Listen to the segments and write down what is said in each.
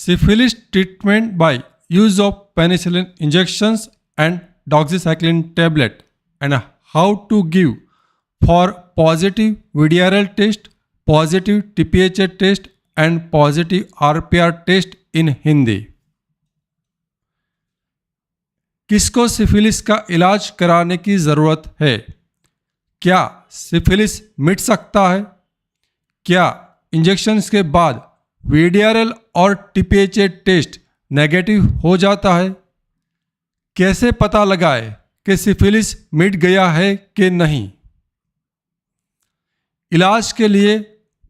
Syphilis treatment by use of penicillin injections and doxycycline tablet, and how to give for positive VDRL test, positive TPHA test and positive RPR test in Hindi. किसको syphilis का इलाज कराने की ज़रूरत है? क्या syphilis मिट सकता है? क्या इंजेक्शन्स के बाद VDRL और TPHA टेस्ट नेगेटिव हो जाता है? कैसे पता लगाए कि सिफिलिस मिट गया है कि नहीं? इलाज के लिए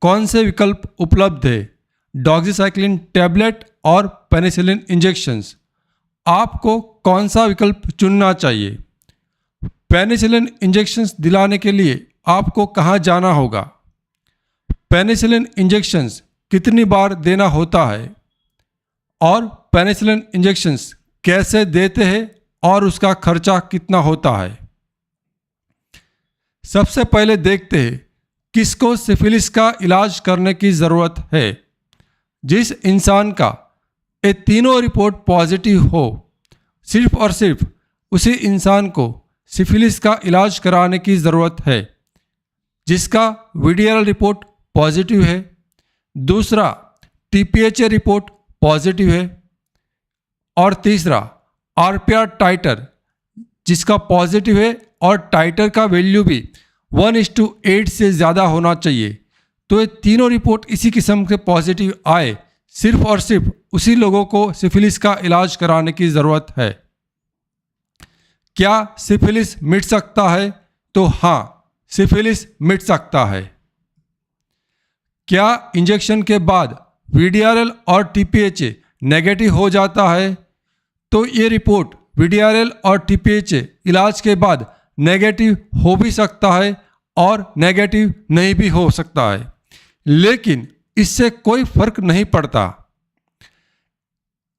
कौन से विकल्प उपलब्ध है? डॉक्सीसाइक्लिन टैबलेट और पेनिसिलिन इंजेक्शंस। आपको कौन सा विकल्प चुनना चाहिए? पेनिसिलिन इंजेक्शंस दिलाने के लिए आपको कहाँ जाना होगा? पेनिसिलिन इंजेक्शंस कितनी बार देना होता है? और पेनिसिलिन इंजेक्शंस कैसे देते हैं और उसका खर्चा कितना होता है? सबसे पहले देखते हैं किसको सिफिलिस का इलाज करने की ज़रूरत है। जिस इंसान का ये तीनों रिपोर्ट पॉजिटिव हो, सिर्फ और सिर्फ उसी इंसान को सिफिलिस का इलाज कराने की ज़रूरत है। जिसका VDRL रिपोर्ट पॉजिटिव है, दूसरा TPHA रिपोर्ट पॉजिटिव है और तीसरा RPR टाइटर जिसका पॉजिटिव है और टाइटर का वैल्यू भी 1:8 से ज़्यादा होना चाहिए। तो ये तीनों रिपोर्ट इसी किस्म के पॉजिटिव आए, सिर्फ और सिर्फ उसी लोगों को सिफिलिस का इलाज कराने की ज़रूरत है। क्या सिफिलिस मिट सकता है? तो हाँ, सिफिलिस मिट सकता है। क्या इंजेक्शन के बाद VDRL और TPHA नेगेटिव हो जाता है? तो ये रिपोर्ट VDRL और TPHA इलाज के बाद नेगेटिव हो भी सकता है और नेगेटिव नहीं भी हो सकता है, लेकिन इससे कोई फर्क नहीं पड़ता।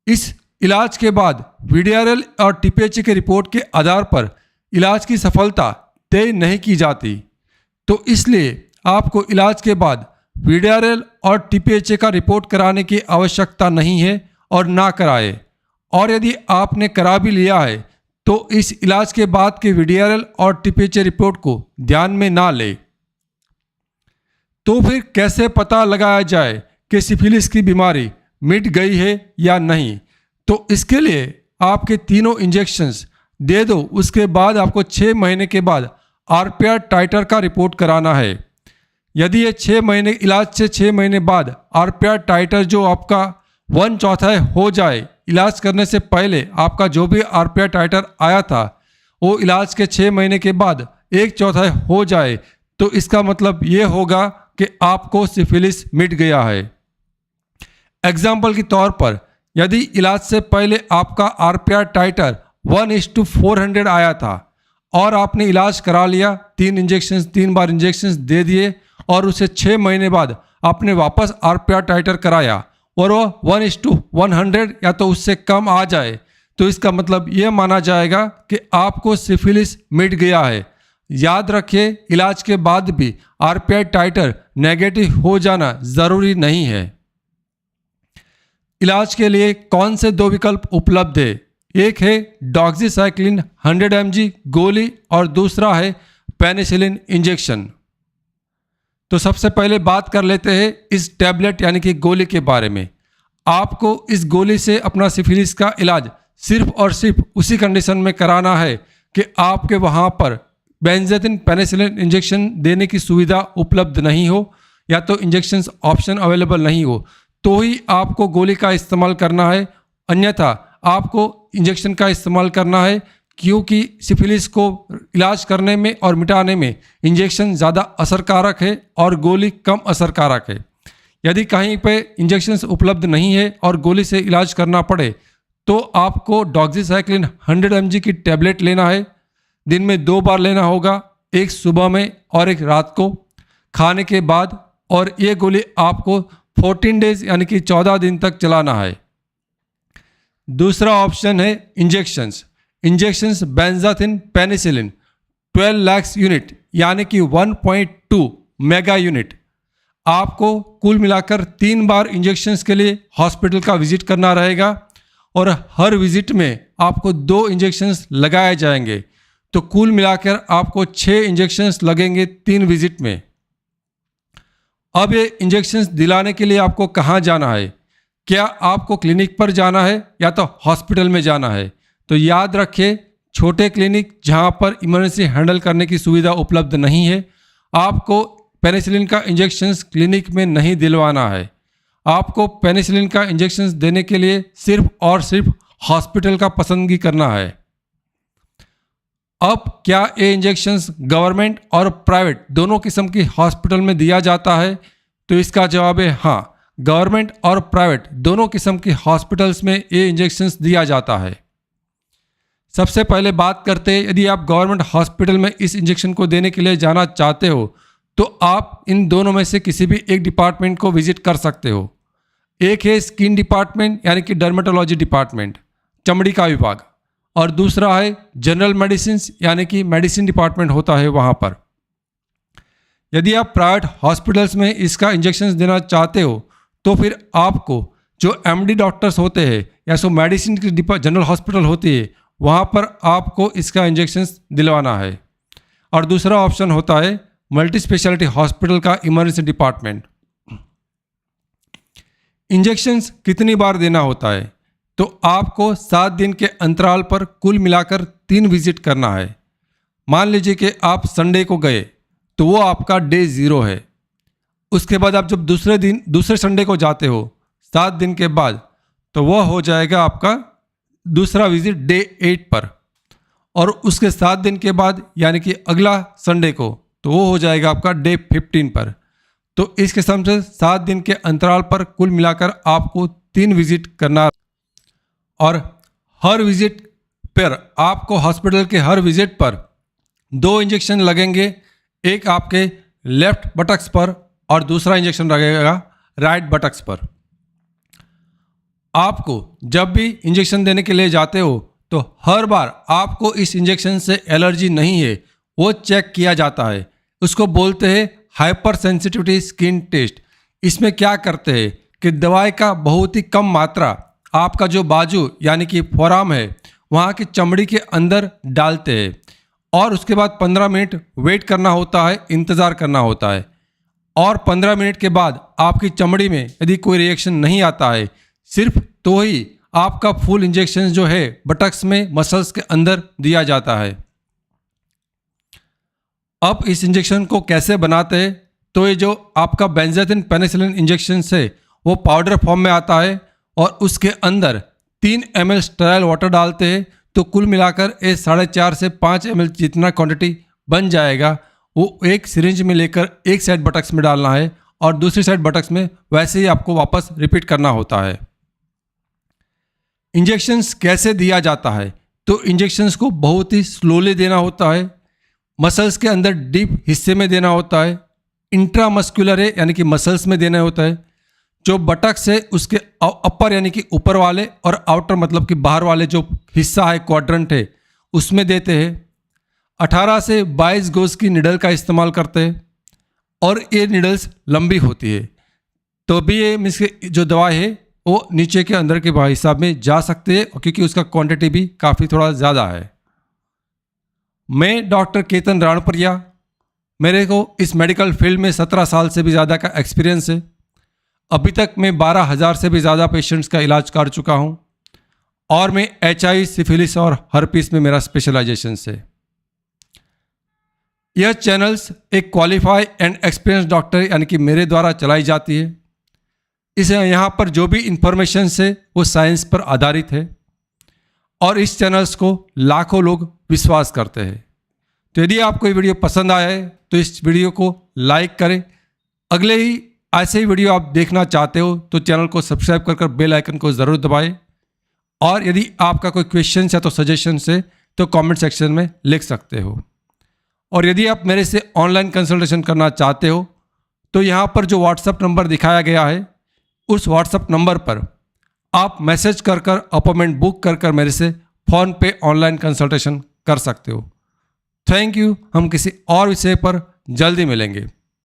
इस इलाज के बाद VDRL और TPHA के रिपोर्ट के आधार पर इलाज की सफलता तय नहीं की जाती। तो इसलिए आपको इलाज के बाद VDRL और TPHA का रिपोर्ट कराने की आवश्यकता नहीं है और ना कराए। और यदि आपने करा भी लिया है तो इस इलाज के बाद के VDRL और TPHA रिपोर्ट को ध्यान में ना ले। तो फिर कैसे पता लगाया जाए कि सिफिलिस की बीमारी मिट गई है या नहीं? तो इसके लिए आपके तीनों इंजेक्शंस दे दो, उसके बाद आपको 6 महीने के बाद RPR टाइटर का रिपोर्ट कराना है। यदि ये 6 महीने इलाज से 6 महीने बाद RPR टाइटर जो आपका 1/4 हो जाए, इलाज करने से पहले आपका जो भी RPR टाइटर आया था वो इलाज के 6 महीने के बाद 1/4 हो जाए, तो इसका मतलब ये होगा कि आपको सिफिलिस मिट गया है। एग्जाम्पल के तौर पर यदि इलाज से पहले आपका RPR टाइटर 1:400 आया था और आपने इलाज करा लिया, 3 बार इंजेक्शंस दे दिए और उसे 6 महीने बाद आपने वापस RPR टाइटर कराया और वो 1:100 या तो उससे कम आ जाए, तो इसका मतलब ये माना जाएगा कि आपको सिफिलिस मिट गया है। याद रखिए, इलाज के बाद भी RPR टाइटर नेगेटिव हो जाना ज़रूरी नहीं है। इलाज के लिए कौन से 2 विकल्प उपलब्ध है? एक है डॉक्सीसाइक्लिन 100 mg गोली और दूसरा है पेनिसिलिन इंजेक्शन। तो सबसे पहले बात कर लेते हैं इस टैबलेट यानी कि गोली के बारे में। आपको इस गोली से अपना सिफिलिस का इलाज सिर्फ और सिर्फ उसी कंडीशन में कराना है कि आपके वहाँ पर बेंजाथिन पेनिसिलिन इंजेक्शन देने की सुविधा उपलब्ध नहीं हो या तो इंजेक्शंस ऑप्शन अवेलेबल नहीं हो, तो ही आपको गोली का इस्तेमाल करना है। अन्यथा आपको इंजेक्शन का इस्तेमाल करना है, क्योंकि सिफिलिस को इलाज करने में और मिटाने में इंजेक्शन ज़्यादा असरकारक है और गोली कम असरकारक है। यदि कहीं पे इंजेक्शंस उपलब्ध नहीं है और गोली से इलाज करना पड़े तो आपको डॉक्सीसाइक्लिन 100 mg की टैबलेट लेना है। दिन में 2 बार लेना होगा, एक सुबह में और एक रात को खाने के बाद, और ये गोली आपको 14 डेज यानी कि 14 दिन तक चलाना है। दूसरा ऑप्शन है injections benzathine penicillin 12 lakh unit यानी कि 1.2 मेगा यूनिट। आपको कुल मिलाकर 3 बार इंजेक्शंस के लिए हॉस्पिटल का विजिट करना रहेगा और हर विजिट में आपको 2 इंजेक्शंस लगाए जाएंगे। तो कुल मिलाकर आपको 6 इंजेक्शंस लगेंगे 3 विजिट में। अब ये इंजेक्शंस दिलाने के लिए आपको कहाँ जाना है? क्या आपको क्लिनिक पर जाना है या तो हॉस्पिटल में जाना है? तो याद रखिए, छोटे क्लिनिक जहाँ पर इमरजेंसी हैंडल करने की सुविधा उपलब्ध नहीं है, आपको पेनिसिलिन का इंजेक्शंस क्लिनिक में नहीं दिलवाना है। आपको पेनिसिलिन का इंजेक्शंस देने के लिए सिर्फ और सिर्फ हॉस्पिटल का पसंदगी करना है। अब क्या ये इंजेक्शंस गवर्नमेंट और प्राइवेट दोनों किस्म की हॉस्पिटल में दिया जाता है? तो इसका जवाब है हाँ, गवर्नमेंट और प्राइवेट दोनों किस्म की हॉस्पिटल्स में ये इंजेक्शंस दिया जाता है। सबसे पहले बात करते हैं, यदि आप गवर्नमेंट हॉस्पिटल में इस इंजेक्शन को देने के लिए जाना चाहते हो तो आप इन दोनों में से किसी भी एक डिपार्टमेंट को विजिट कर सकते हो। एक है स्किन डिपार्टमेंट यानी कि डर्मेटोलॉजी डिपार्टमेंट, चमड़ी का विभाग, और दूसरा है जनरल मेडिसिन यानी कि मेडिसिन डिपार्टमेंट होता है वहाँ पर। यदि आप प्राइवेट हॉस्पिटल्स में इसका इंजेक्शन देना चाहते हो तो फिर आपको जो एमडी डॉक्टर्स होते हैं या सो मेडिसिन की जनरल हॉस्पिटल होती है वहाँ पर आपको इसका इंजेक्शन दिलवाना है। और दूसरा ऑप्शन होता है मल्टी स्पेशलिटी हॉस्पिटल का इमरजेंसी डिपार्टमेंट। इंजेक्शंस कितनी बार देना होता है? तो आपको 7 दिन के अंतराल पर कुल मिलाकर 3 विजिट करना है। मान लीजिए कि आप संडे को गए तो वो आपका डे 0 है। उसके बाद आप जब दूसरे संडे को जाते हो 7 दिन के बाद, तो वह हो जाएगा आपका दूसरा विजिट डे 8 पर, और उसके 7 दिन के बाद यानी कि अगला संडे को तो वो हो जाएगा आपका डे 15 पर। तो इस किस्म से 7 दिन के अंतराल पर कुल मिलाकर आपको 3 विजिट करना, और हर विजिट पर आपको हॉस्पिटल के हर विजिट पर 2 इंजेक्शन लगेंगे, एक आपके लेफ्ट बटक्स पर और दूसरा इंजेक्शन लगेगा राइट बटक्स पर। आपको जब भी इंजेक्शन देने के लिए जाते हो तो हर बार आपको इस इंजेक्शन से एलर्जी नहीं है वो चेक किया जाता है। उसको बोलते हैं हाइपर सेंसिटिविटी स्किन टेस्ट। इसमें क्या करते हैं कि दवाई का बहुत ही कम मात्रा आपका जो बाजू यानी कि फोराम है वहाँ की चमड़ी के अंदर डालते हैं, और उसके बाद 15 मिनट वेट करना होता है, इंतज़ार करना होता है, और 15 मिनट के बाद आपकी चमड़ी में यदि कोई रिएक्शन नहीं आता है सिर्फ तो ही आपका फुल इंजेक्शन जो है बटक्स में मसल्स के अंदर दिया जाता है। अब इस इंजेक्शन को कैसे बनाते हैं? तो ये जो आपका बेंजाथिन पेनिसिलिन इंजेक्शन है वो पाउडर फॉर्म में आता है और उसके अंदर 3 ml स्टेराइल वाटर डालते हैं। तो कुल मिलाकर ये 4.5 से 5 ml जितना क्वांटिटी बन जाएगा वो एक सिरिंज में लेकर एक साइड बटक्स में डालना है और दूसरी साइड बटक्स में वैसे ही आपको वापस रिपीट करना होता है। इंजेक्शंस कैसे दिया जाता है? तो इंजेक्शंस को बहुत ही स्लोली देना होता है, मसल्स के अंदर डीप हिस्से में देना होता है, इंट्रामस्कुलर है यानी कि मसल्स में देना होता है, जो बटक्स है उसके अपर यानी कि ऊपर वाले और आउटर मतलब कि बाहर वाले जो हिस्सा है क्वाड्रेंट है उसमें देते हैं। 18 से 22 गोज की निडल का इस्तेमाल करते हैं और ये निडल्स लंबी होती है, तो भी ये मीन्स जो दवाई है वो नीचे के अंदर के हिसाब में जा सकते हैं क्योंकि उसका क्वांटिटी भी काफ़ी थोड़ा ज़्यादा है। मैं डॉक्टर केतन राणपुरिया, मेरे को इस मेडिकल फील्ड में 17 साल से भी ज़्यादा का एक्सपीरियंस है। अभी तक मैं 12,000 से भी ज़्यादा पेशेंट्स का इलाज कर चुका हूँ और मैं HIV, सिफिलिस और हर्पीस में मेरा स्पेशलाइजेशन है। यह चैनल्स एक क्वालिफाइड एंड एक्सपीरियंस डॉक्टर यानी कि मेरे द्वारा चलाई जाती है। इसे यहाँ पर जो भी इंफॉर्मेशन है वो साइंस पर आधारित है और इस चैनल्स को लाखों लोग विश्वास करते हैं। तो यदि आपको ये वीडियो पसंद आया है तो इस वीडियो को लाइक करें। अगले ही ऐसे ही वीडियो आप देखना चाहते हो तो चैनल को सब्सक्राइब कर बेल आइकन को ज़रूर दबाएं, और यदि आपका कोई क्वेश्चन है तो सजेशन है तो कमेंट सेक्शन में लिख सकते हो। और यदि आप मेरे से ऑनलाइन कंसल्टेशन करना चाहते हो तो यहाँ पर जो व्हाट्सएप नंबर दिखाया गया है उस व्हाट्सएप नंबर पर आप मैसेज कर अपॉइंटमेंट बुक कर मेरे से फ़ोन पे ऑनलाइन कंसल्टेशन कर सकते हो। Thank you. हम किसी और विषय पर जल्दी मिलेंगे।